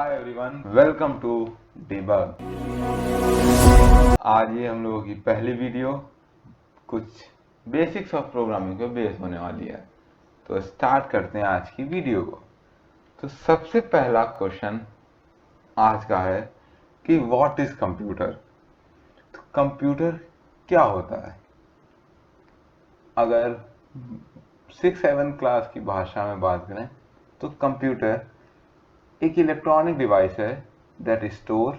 Hi everyone, welcome to debug. आज ये हम लोगों की पहली वीडियो कुछ बेसिक्स ऑफ प्रोग्रामिंग पे बेस होने वाली है। तो स्टार्ट करते हैं आज की वीडियो को। तो सबसे पहला क्वेश्चन आज का है कि व्हाट इज कंप्यूटर। तो कंप्यूटर क्या होता है? अगर 6-7 क्लास की भाषा में बात करें तो कंप्यूटर एक इलेक्ट्रॉनिक डिवाइस है that store,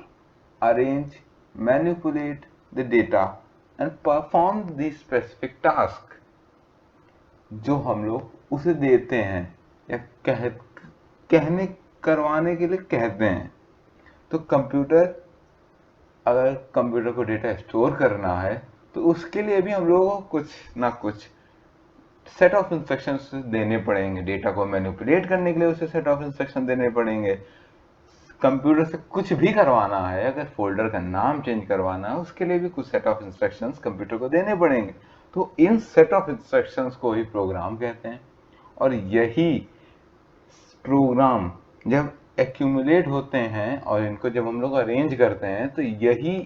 arrange, manipulate the data and perform the specific task. जो हम लोग उसे देते हैं या कहने करवाने के लिए कहते हैं। तो कंप्यूटर, अगर कंप्यूटर को डेटा स्टोर करना है तो उसके लिए भी हम लोगों को कुछ ना कुछ सेट ऑफ इंस्ट्रक्शंस देने पड़ेंगे। डेटा को मैनिपुलेट करने के लिए उसे सेट ऑफ इंस्ट्रक्शन देने पड़ेंगे। कंप्यूटर से कुछ भी करवाना है, अगर फोल्डर का नाम चेंज करवाना है, उसके लिए भी कुछ सेट ऑफ इंस्ट्रक्शंस कंप्यूटर को देने पड़ेंगे। तो इन सेट ऑफ इंस्ट्रक्शंस को ही प्रोग्राम कहते हैं। और यही प्रोग्राम जब एक्यूमुलेट होते हैं और इनको जब हम लोग अरेंज करते हैं तो यही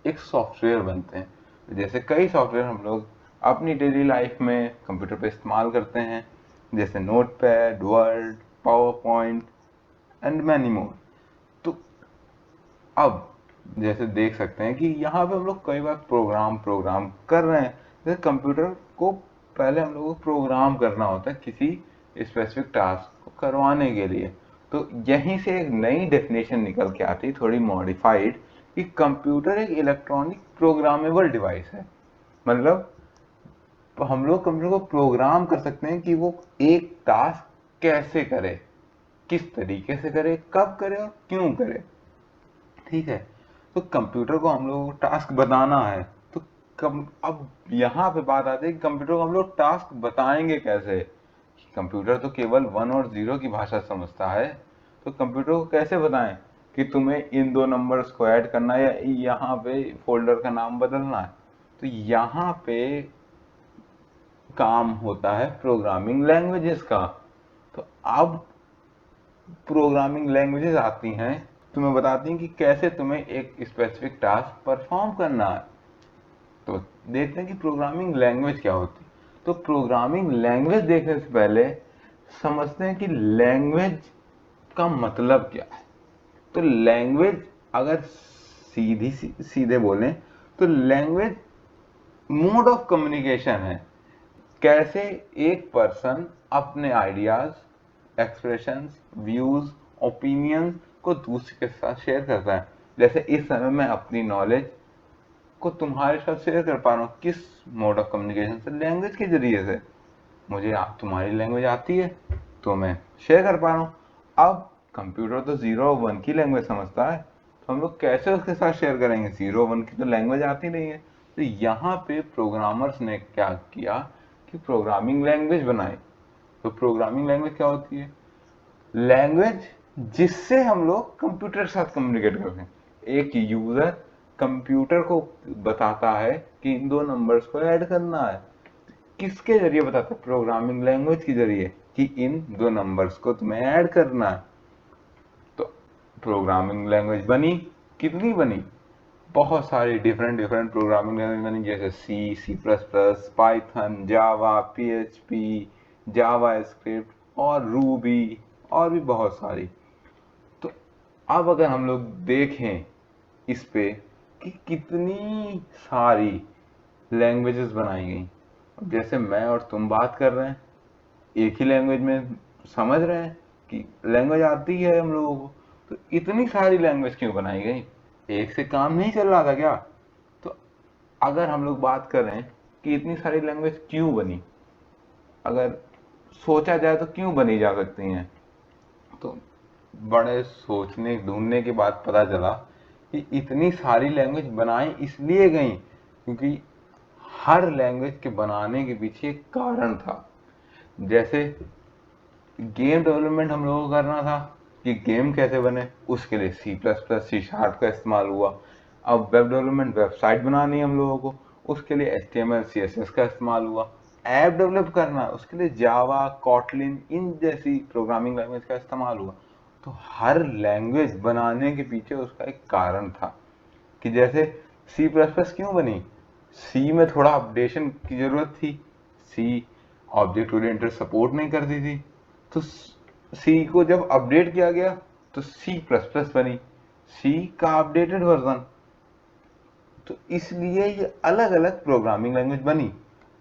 एक सॉफ्टवेयर बनते हैं। जैसे कई सॉफ्टवेयर हम लोग अपनी डेली लाइफ में कंप्यूटर पे इस्तेमाल करते हैं, जैसे notepad, word, power point and many more. तो अब जैसे देख सकते हैं कि यहाँ पे हम लोग कई बार प्रोग्राम कर रहे हैं। जैसे कंप्यूटर को पहले हम लोग को प्रोग्राम करना होता है किसी स्पेसिफिक टास्क को करवाने के लिए। तो यहीं से एक नई डेफिनेशन निकल के आती है, थोड़ी मॉडिफाइड, कि कंप्यूटर एक इलेक्ट्रॉनिक प्रोग्रामेबल डिवाइस है। मतलब हम लोग कंप्यूटर को प्रोग्राम कर सकते हैं कि वो एक टास्क कैसे करे, किस तरीके से करे, कब करे और क्यों करे। ठीक है। तो कंप्यूटर को हम लोग टास्क बताना है तो अब यहाँ पे बात आती है कि कंप्यूटर को हम लोग टास्क बताएंगे कैसे। कंप्यूटर तो केवल 1 और 0 की भाषा समझता है। तो कंप्यूटर को कैसे बताएं कि तुम्हें इन दो नंबर्स को ऐड करना है या यहाँ पे फोल्डर का नाम बदलना है। तो यहाँ पे काम होता है प्रोग्रामिंग लैंग्वेजेस का। तो अब प्रोग्रामिंग लैंग्वेजेस आती हैं, तुम्हें बताती हैं कि कैसे तुम्हें एक स्पेसिफिक टास्क परफॉर्म करना है। तो देखते हैं कि प्रोग्रामिंग लैंग्वेज क्या होती है। तो प्रोग्रामिंग लैंग्वेज देखने से पहले समझते हैं कि लैंग्वेज का मतलब क्या है। तो लैंग्वेज, अगर सीधे बोलें तो लैंग्वेज मोड ऑफ कम्युनिकेशन है। कैसे एक पर्सन अपने आइडियाज, एक्सप्रेशंस, व्यूज, ओपिनियंस को दूसरे के साथ शेयर करता है। जैसे इस समय मैं अपनी नॉलेज को तुम्हारे साथ शेयर कर पा रहा हूँ, किस मोड ऑफ कम्युनिकेशन से? लैंग्वेज के जरिए से। मुझे तुम्हारी लैंग्वेज आती है तो मैं शेयर कर पा रहा हूँ। अब कंप्यूटर तो 0 और 1 की लैंग्वेज समझता है, तो हम लोग कैसे उसके साथ शेयर करेंगे? 0 1 की तो लैंग्वेज आती नहीं है। तो यहाँ पे प्रोग्रामर्स ने क्या किया कि प्रोग्रामिंग लैंग्वेज बनाई। तो प्रोग्रामिंग लैंग्वेज क्या होती है? लैंग्वेज जिससे हम लोग कंप्यूटर के साथ कम्युनिकेट करते हैं। एक यूजर कंप्यूटर को बताता है कि इन दो नंबर्स को ऐड करना है। किसके जरिए बताता है? प्रोग्रामिंग लैंग्वेज के जरिए, कि इन दो नंबर्स को तुम्हें ऐड करना है। तो प्रोग्रामिंग लैंग्वेज बनी। कितनी बनी? बहुत सारी डिफरेंट डिफरेंट प्रोग्रामिंग लैंग्वेज बनी, जैसे सी, सी प्लस प्लस, पाइथन, जावा, पीएचपी, जावा स्क्रिप्ट और रूबी, और भी बहुत सारी। तो अब अगर हम लोग देखें इस पे कि कितनी सारी लैंग्वेजेस बनाई गई। अब जैसे मैं और तुम बात कर रहे हैं, एक ही लैंग्वेज में समझ रहे हैं कि लैंग्वेज आती है हम लोगों को। तो इतनी सारी लैंग्वेज क्यों बनाई गई? एक से काम नहीं चल रहा था क्या? तो अगर हम लोग बात करें कि इतनी सारी लैंग्वेज क्यों बनी, अगर सोचा जाए तो क्यों बनी जा सकती हैं, तो बड़े सोचने ढूंढने के बाद पता चला कि इतनी सारी लैंग्वेज बनाई इसलिए गई क्योंकि हर लैंग्वेज के बनाने के पीछे एक कारण था। जैसे गेम डेवलपमेंट हम लोगों को करना था कि गेम कैसे बने, उसके लिए C plus plus, C sharp का इस्तेमाल हुआ। अब वेब डेवलपमेंट, वेबसाइट बनानी है हम लोगों को, उसके लिए HTML CSS का इस्तेमाल हुआ। ऐप डेवलप करना, उसके लिए जावा, कॉटलिन, इन जैसी प्रोग्रामिंग लैंग्वेज का इस्तेमाल हुआ। तो हर लैंग्वेज बनाने के पीछे उसका एक कारण था कि जैसे सी प्लस प्लस क्यों बनी, सी में थोड़ा अपडेशन की जरूरत थी, सी ऑब्जेक्ट ओरिएंटेड सपोर्ट नहीं करती थी, तो सी को जब अपडेट किया गया तो सी प्लस प्लस बनी, सी का अपडेटेड वर्जन। तो इसलिए ये अलग अलग प्रोग्रामिंग लैंग्वेज बनी।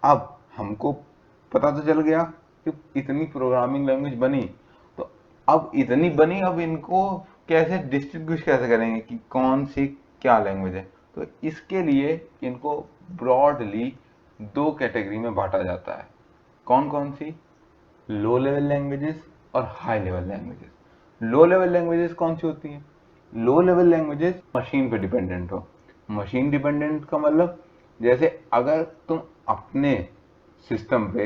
अब हमको पता तो चल गया कि इतनी प्रोग्रामिंग लैंग्वेज बनी, तो अब इतनी बनी, अब इनको कैसे डिस्ट्रीब्यूट कैसे करेंगे कि कौन सी क्या लैंग्वेज है। तो इसके लिए इनको ब्रॉडली दो कैटेगरी में बांटा जाता है। कौन कौन सी? लो लेवल लैंग्वेजेस और high level languages. Low level languages कौन सी होती हैं? लो लेवल लैंग्वेजेस मशीन पे डिपेंडेंट हो। मशीन डिपेंडेंट का मतलब जैसे अगर तुम अपने सिस्टम पे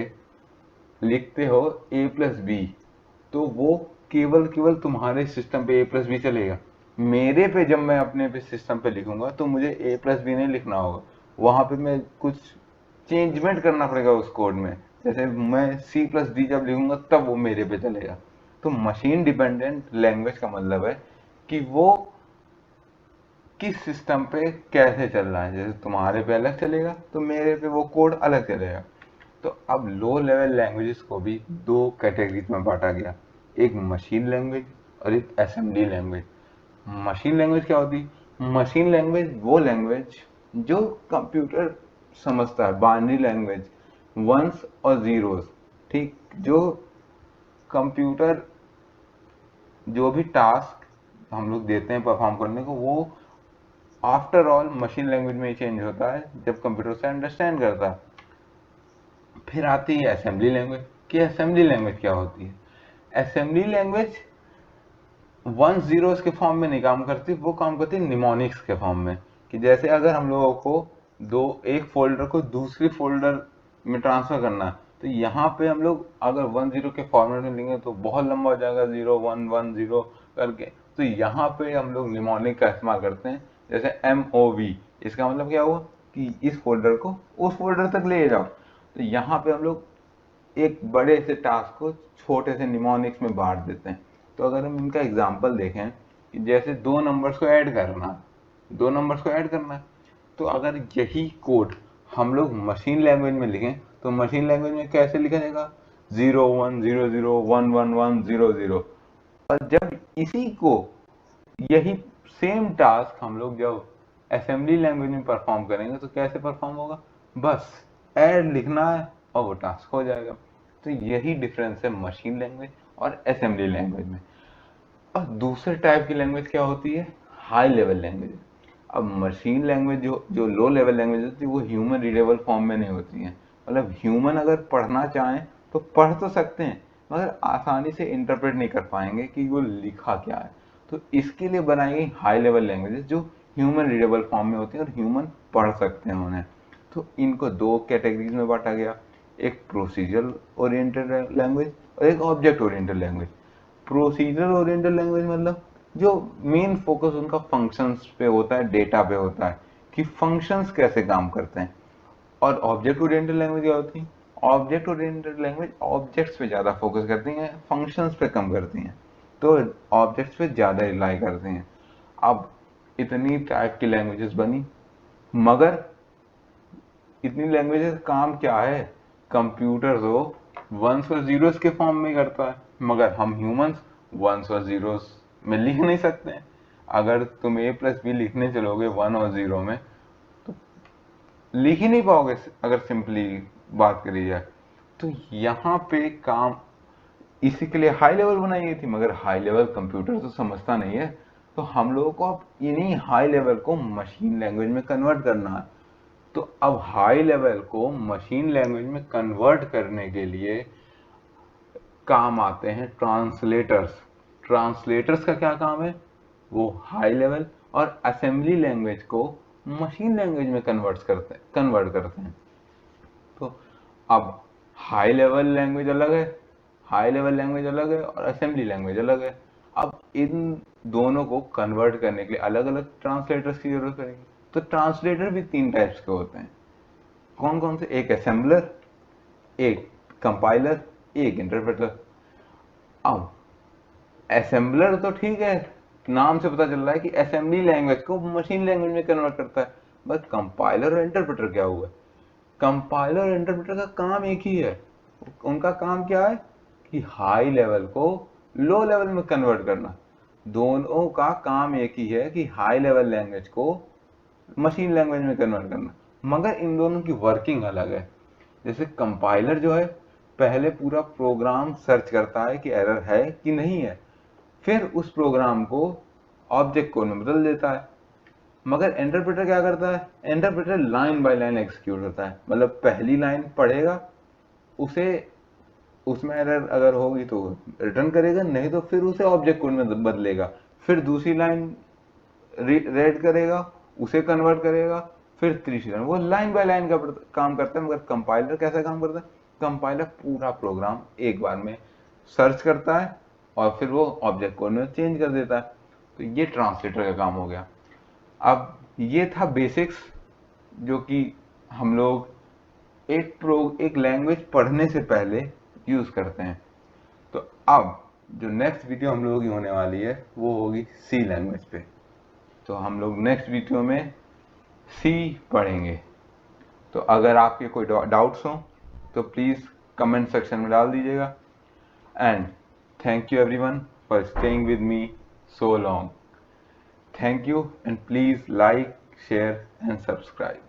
लिखते हो a प्लस बी, तो वो केवल केवल तुम्हारे सिस्टम पे a प्लस बी चलेगा। मेरे पे जब मैं अपने पे सिस्टम पे लिखूंगा तो मुझे a प्लस बी नहीं लिखना होगा, वहां पे मैं कुछ चेंजमेंट करना पड़ेगा उस कोड में। जैसे मैं सी प्लस डी जब लिखूंगा तब वो मेरे पे चलेगा। तो मशीन डिपेंडेंट लैंग्वेज का मतलब है कि वो किस सिस्टम पे कैसे चल रहा है। जैसे तुम्हारे पे अलग चलेगा तो मेरे पे वो कोड अलग चलेगा। तो अब लो लेवल लैंग्वेजेस को भी दो कैटेगरीज में बांटा गया, एक मशीन लैंग्वेज और एक असेंबली लैंग्वेज। मशीन लैंग्वेज क्या होती है? मशीन लैंग्वेज वो लैंग्वेज जो कंप्यूटर समझता है, बाइनरी लैंग्वेज, वंस और जीरोस। ठीक, जो कंप्यूटर जो भी टास्क हम लोग देते हैं परफॉर्म करने को, वो आफ्टर ऑल मशीन लैंग्वेज में ही चेंज होता है जब कंप्यूटर से अंडरस्टैंड करता है। फिर आती है असेंबली लैंग्वेज। कि असेंबली लैंग्वेज क्या होती है? असेंबली लैंग्वेज वन जीरोस के फॉर्म में नहीं काम करती, वो काम करती है निमोनिक्स के फॉर्म में। कि जैसे अगर हम लोगों को दो एक फोल्डर को दूसरी फोल्डर में ट्रांसफर करना है, तो यहाँ पे हम लोग अगर वन जीरो के फॉर्मेट में लेंगे तो बहुत लंबा हो जाएगा, 0 1 1 0 करके। तो यहाँ पे हम लोग निमोनिक का इस्तेमाल करते हैं। जैसे MOV, इसका मतलब क्या हुआ कि इस फोल्डर को उस फोल्डर तक ले जाओ। तो यहाँ पे हम लोग एक बड़े से टास्क को छोटे से निमोनिक्स में बांट देते हैं। तो अगर हम इनका एग्जांपल देखें कि जैसे दो नंबर्स को ऐड करना, दो नंबर्स को ऐड करना है, तो अगर यही कोड हम लोग मशीन लैंग्वेज में लिखें तो मशीन लैंग्वेज में कैसे लिखा जाएगा? 0 1 0 0 1 1 1 0 0। और जब इसी को यही सेम टास्क हम लोग जब असेंबली लैंग्वेज में परफॉर्म करेंगे तो कैसे परफॉर्म होगा? बस ऐड लिखना है और वो टास्क हो जाएगा। तो यही डिफरेंस है मशीन लैंग्वेज और असेंबली लैंग्वेज में। और दूसरे टाइप की लैंग्वेज क्या होती है? High level language. अब मशीन लैंग्वेज जो जो लो लेवल लैंग्वेज होती है वो ह्यूमन रीडेबल फॉर्म में नहीं होती हैं। मतलब ह्यूमन अगर पढ़ना चाहें तो पढ़ तो सकते हैं, मगर आसानी से इंटरप्रेट नहीं कर पाएंगे कि वो लिखा क्या है। तो इसके लिए बनाई गई हाई लेवल लैंग्वेजेस जो ह्यूमन रीडेबल फॉर्म में होती हैं और ह्यूमन पढ़ सकते हैं उन्हें। तो इनको दो कैटेगरीज में बांटा गया, एक प्रोसीजरल ओरिएंटेड लैंग्वेज और एक object oriented language. Procedural oriented language मतलब जो मेन फोकस उनका फंक्शंस पे होता है, डेटा पे होता है कि फंक्शंस कैसे काम करते हैं। और ऑब्जेक्ट ओरिएंटेड लैंग्वेज क्या होती है? ऑब्जेक्ट ओरिएंटेड लैंग्वेज ऑब्जेक्ट्स पे ज़्यादा फोकस करती हैं, फंक्शंस पे कम करती हैं। तो ऑब्जेक्ट्स पे ज़्यादा रिलाई करती हैं। अब इतनी टाइप की लैंग्वेजेस बनी, मगर इतनी लैंग्वेजेस काम क्या है? कंप्यूटर तो वंस और जीरोस के फॉर्म में करता है, मगर हम ह्यूमंस वंस और जीरोस में लिख नहीं सकते हैं। अगर तुम a प्लस बी लिखने चलोगे वन और जीरो में तो लिख ही नहीं पाओगे, अगर सिंपली बात करी जाए। तो यहाँ पे काम इसी के लिए हाई लेवल बनाई गई थी, मगर हाई लेवल कंप्यूटर तो समझता नहीं है। तो हम लोगों को अब इन्हीं हाई लेवल को मशीन लैंग्वेज में कन्वर्ट करना है। तो अब हाई लेवल को मशीन लैंग्वेज में कन्वर्ट करने के लिए काम आते हैं ट्रांसलेटर्स। ट्रांसलेटर्स का क्या काम है? वो हाई लेवल और असेंबली लैंग्वेज को मशीन लैंग्वेज में कन्वर्ट करते हैं। तो अब हाई लेवल लैंग्वेज अलग है, हाई लेवल लैंग्वेज अलग है और असेंबली लैंग्वेज अलग है। अब इन दोनों को कन्वर्ट करने के लिए अलग अलग ट्रांसलेटर्स की जरूरत पड़ेगी। तो ट्रांसलेटर भी तीन टाइप्स के होते हैं। कौन कौन से? एक असेंबलर, एक कंपाइलर, एक इंटरप्रेटर। अब असेंबलर तो ठीक है, नाम से पता चल रहा है कि असेंबली लैंग्वेज को मशीन लैंग्वेज में कन्वर्ट करता है, बट कंपाइलर और इंटरप्रेटर क्या हुआ? कंपाइलर और इंटरप्रेटर का काम एक ही है। उनका काम क्या है कि हाई लेवल को लो लेवल में कन्वर्ट करना। दोनों का काम एक ही है कि हाई लेवल लैंग्वेज को मशीन लैंग्वेज में कन्वर्ट करना, मगर इन दोनों की वर्किंग अलग है। जैसे कंपाइलर जो है पहले पूरा प्रोग्राम सर्च करता है कि एरर है कि नहीं है, फिर उस प्रोग्राम को ऑब्जेक्ट कोड में बदल देता है। मगर इंटरप्रेटर क्या करता है? Interpreter line by line execute करता है, मतलब पहली लाइन पढ़ेगा, उसे उसमें एरर अगर होगी तो रिटर्न करेगा, नहीं तो फिर उसे ऑब्जेक्ट कोड में बदलेगा, फिर दूसरी लाइन रेड करेगा, उसे कन्वर्ट करेगा, फिर तीसरी लाइन। वो लाइन बाय लाइन का काम करता है। मगर कंपाइलर कैसा काम करता है? कंपाइलर पूरा प्रोग्राम एक बार में सर्च करता है और फिर वो ऑब्जेक्ट कोड में चेंज कर देता है। तो ये ट्रांसलेटर का काम हो गया। अब ये था बेसिक्स, जो कि हम लोग एक लैंग्वेज पढ़ने से पहले यूज करते हैं। तो अब जो नेक्स्ट वीडियो हम लोगों की होने वाली है वो होगी सी लैंग्वेज पे। तो हम लोग नेक्स्ट वीडियो में सी पढ़ेंगे। तो अगर आपके कोई डाउट्स हो तो प्लीज़ कमेंट सेक्शन में डाल दीजिएगा। And thank you everyone for staying with me so long. Thank you and please like, share and subscribe.